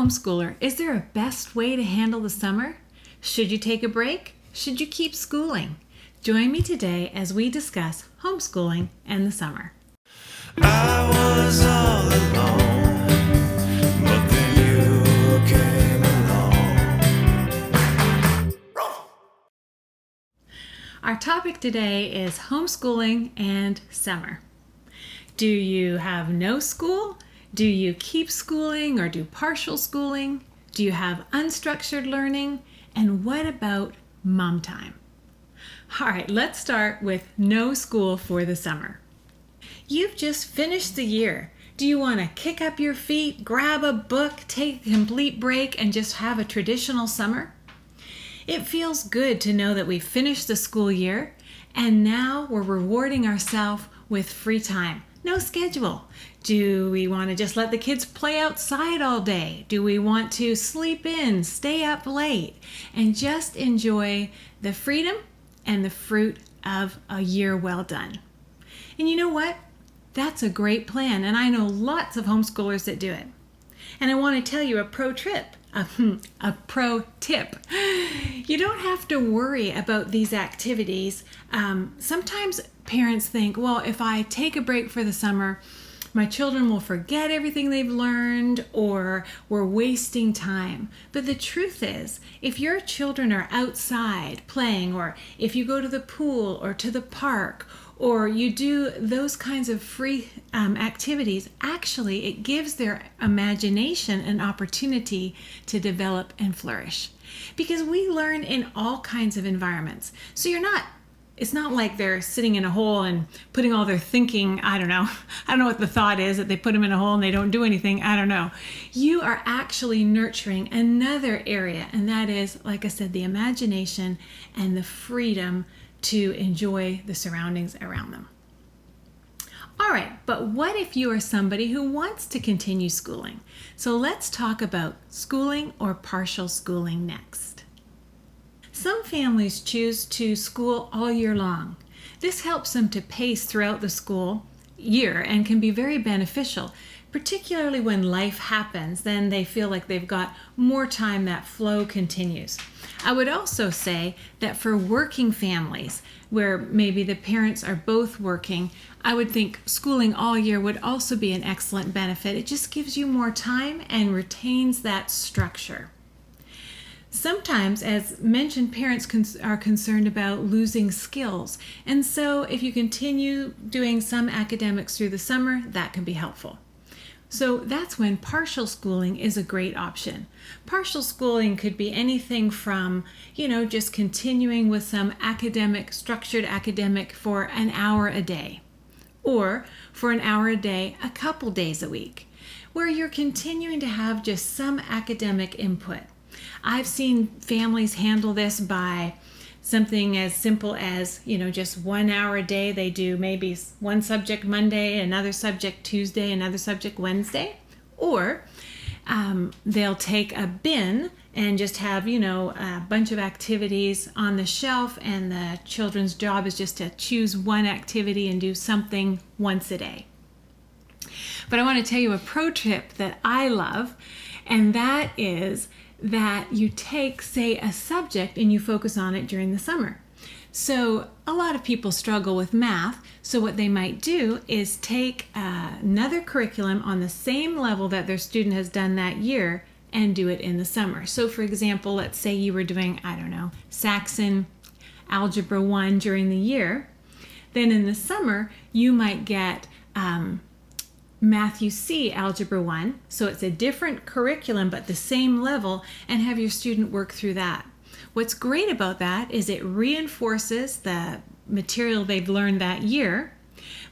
homeschooler, is there a best way to handle the summer? Should you take a break? Should you keep schooling? Join me today as we discuss homeschooling and the summer. I was all alone, but then you came along. Our topic today is homeschooling and summer. Do you have no school? Do you keep schooling or do partial schooling? Do you have unstructured learning? And what about mom time? All right, let's start with no school for the summer. You've just finished the year. Do you want to kick up your feet, grab a book, take a complete break, and just have a traditional summer? It feels good to know that we've finished the school year and now we're rewarding ourselves with free time. No schedule. Do we want to just let the kids play outside all day? Do we want to sleep in, stay up late, and just enjoy the freedom and the fruit of a year well done? And you know what? That's a great plan, and I know lots of homeschoolers that do it. And I want to tell you a pro tip. You don't have to worry about these activities. Sometimes parents think, well, if I take a break for the summer, my children will forget everything they've learned or we're wasting time. But the truth is, if your children are outside playing, or if you go to the pool or to the park, or you do those kinds of free activities, actually it gives their imagination an opportunity to develop and flourish. Because we learn in all kinds of environments. So it's not like they're sitting in a hole and putting all their thinking, I don't know what the thought is, that they put them in a hole and they don't do anything, I don't know. You are actually nurturing another area, and that is, like I said, the imagination and the freedom to enjoy the surroundings around them. All right, but what if you are somebody who wants to continue schooling? So let's talk about schooling or partial schooling next. Some families choose to school all year long. This helps them to pace throughout the school year and can be very beneficial, particularly when life happens. Then they feel like they've got more time, that flow continues. I would also say that for working families where maybe the parents are both working, I would think schooling all year would also be an excellent benefit. It just gives you more time and retains that structure. Sometimes, as mentioned, parents are concerned about losing skills. And so if you continue doing some academics through the summer, that can be helpful. So that's when partial schooling is a great option. Partial schooling could be anything from, just continuing with some structured academic for an hour a day, or for an hour a day, a couple days a week, where you're continuing to have just some academic input. I've seen families handle this by something as simple as, just 1 hour a day. They do maybe one subject Monday, another subject Tuesday, another subject Wednesday. Or they'll take a bin and just have, a bunch of activities on the shelf, and the children's job is just to choose one activity and do something once a day. But I want to tell you a pro tip that I love, and that is that you take, say, a subject and you focus on it during the summer. So a lot of people struggle with math, so what they might do is take another curriculum on the same level that their student has done that year and do it in the summer. So for example, let's say you were doing, Saxon Algebra 1 during the year. Then in the summer, you might get Matthew C. Algebra 1, so it's a different curriculum but the same level, and have your student work through that. What's great about that is it reinforces the material they've learned that year,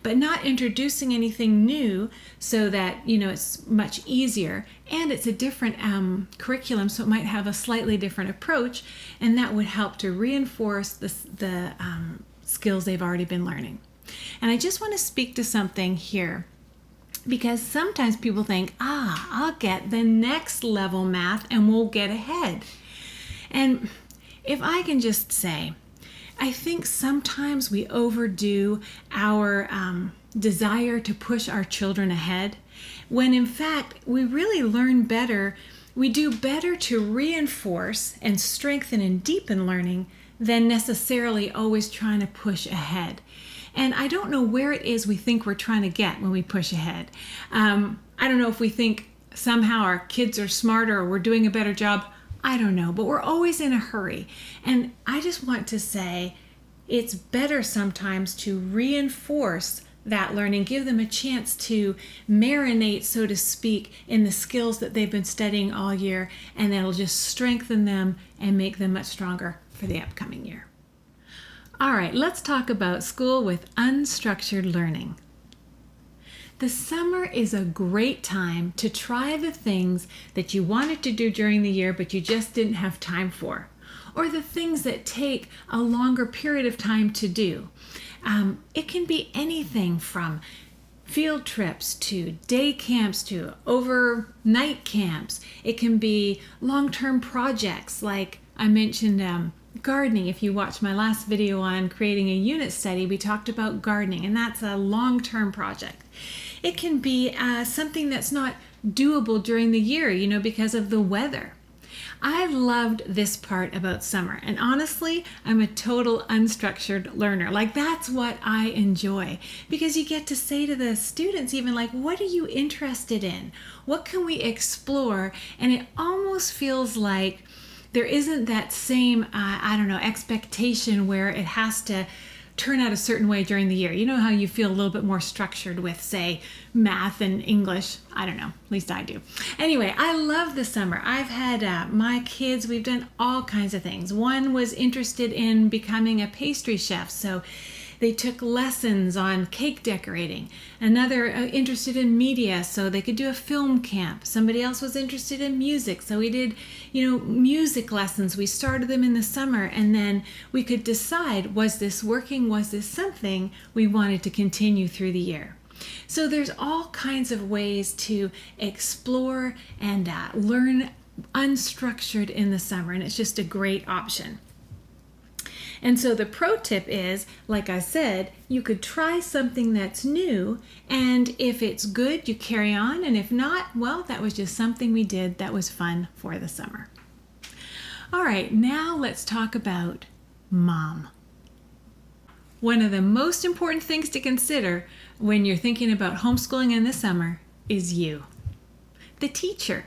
but not introducing anything new, so that it's much easier, and it's a different curriculum, so it might have a slightly different approach, and that would help to reinforce the skills they've already been learning. And I just want to speak to something here, because sometimes people think, I'll get the next level math and we'll get ahead. And if I can just say, I think sometimes we overdo our desire to push our children ahead, when in fact we really learn better we do better to reinforce and strengthen and deepen learning than necessarily always trying to push ahead. And I don't know where it is we think we're trying to get when we push ahead. I don't know if we think somehow our kids are smarter or we're doing a better job. I don't know, but we're always in a hurry. And I just want to say it's better sometimes to reinforce that learning, give them a chance to marinate, so to speak, in the skills that they've been studying all year, and that'll just strengthen them and make them much stronger for the upcoming year. All right, let's talk about school with unstructured learning. The summer is a great time to try the things that you wanted to do during the year but you just didn't have time for, or the things that take a longer period of time to do. It can be anything from field trips to day camps to overnight camps. It can be long-term projects like I mentioned gardening. If you watched my last video on creating a unit study, we talked about gardening, and that's a long-term project. It can be something that's not doable during the year, because of the weather. I loved this part about summer, and honestly, I'm a total unstructured learner. Like, that's what I enjoy, because you get to say to the students even like, what are you interested in? What can we explore? And it almost feels like there isn't that same, expectation where it has to turn out a certain way during the year. You know how you feel a little bit more structured with, say, math and English? I don't know, at least I do. Anyway, I love the summer. I've had my kids, we've done all kinds of things. One was interested in becoming a pastry chef, so they took lessons on cake decorating. Another interested in media, so they could do a film camp. Somebody else was interested in music, so we did, music lessons. We started them in the summer, and then we could decide, was this working? Was this something we wanted to continue through the year? So there's all kinds of ways to explore and learn unstructured in the summer, and it's just a great option. And so the pro tip is, like I said, you could try something that's new, and if it's good, you carry on, and if not, well, that was just something we did that was fun for the summer. All right, now let's talk about mom. One of the most important things to consider when you're thinking about homeschooling in the summer is you, the teacher.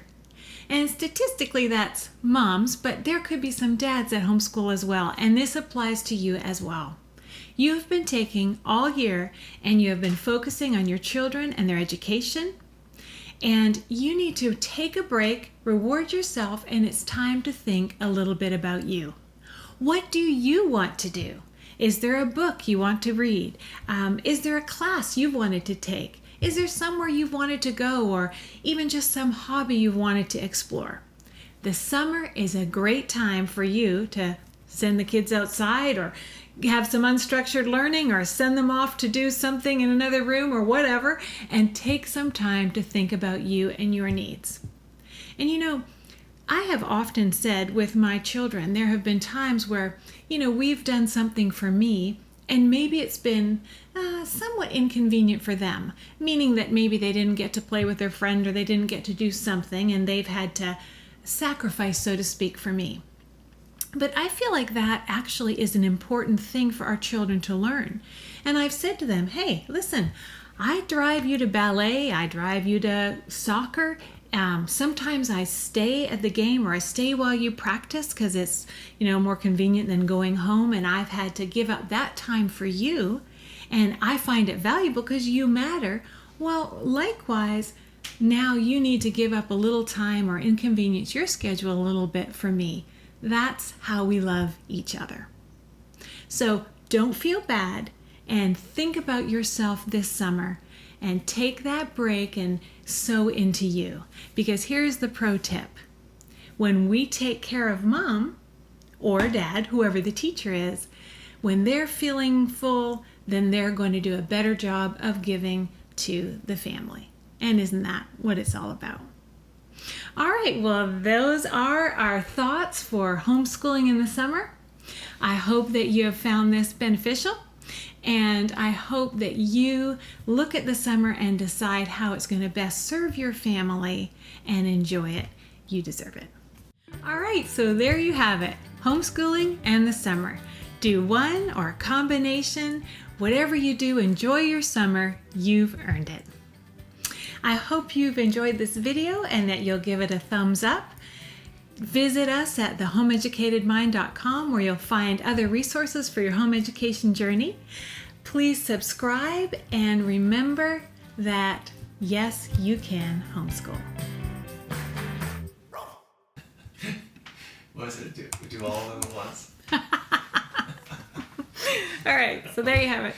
And statistically, that's moms, but there could be some dads at homeschool as well, and this applies to you as well. You have been taking all year, and you have been focusing on your children and their education, and you need to take a break, reward yourself, and it's time to think a little bit about you. What do you want to do? Is there a book you want to read? Is there a class you've wanted to take? Is there somewhere you've wanted to go, or even just some hobby you've wanted to explore? The summer is a great time for you to send the kids outside, or have some unstructured learning, or send them off to do something in another room or whatever, and take some time to think about you and your needs. And I have often said with my children, there have been times where, we've done something for me, and maybe it's been somewhat inconvenient for them, meaning that maybe they didn't get to play with their friend, or they didn't get to do something, and they've had to sacrifice, so to speak, for me. But I feel like that actually is an important thing for our children to learn. And I've said to them, hey, listen, I drive you to ballet, I drive you to soccer. Sometimes I stay at the game, or I stay while you practice because it's, more convenient than going home, and I've had to give up that time for you, and I find it valuable because you matter. Well, likewise, now you need to give up a little time or inconvenience your schedule a little bit for me. That's how we love each other. So don't feel bad, and think about yourself this summer, and take that break and sow into you. Because here's the pro tip. When we take care of mom or dad, whoever the teacher is, when they're feeling full, then they're going to do a better job of giving to the family. And isn't that what it's all about? All right, well, those are our thoughts for homeschooling in the summer. I hope that you have found this beneficial. And I hope that you look at the summer and decide how it's going to best serve your family and enjoy it. You deserve it. All right, so there you have it. Homeschooling and the summer. Do one or a combination. Whatever you do, enjoy your summer. You've earned it. I hope you've enjoyed this video and that you'll give it a thumbs up. Visit us at thehomeeducatedmind.com where you'll find other resources for your home education journey. Please subscribe and remember that yes, you can homeschool. What was it? Do all of them at once? All right, so there you have it.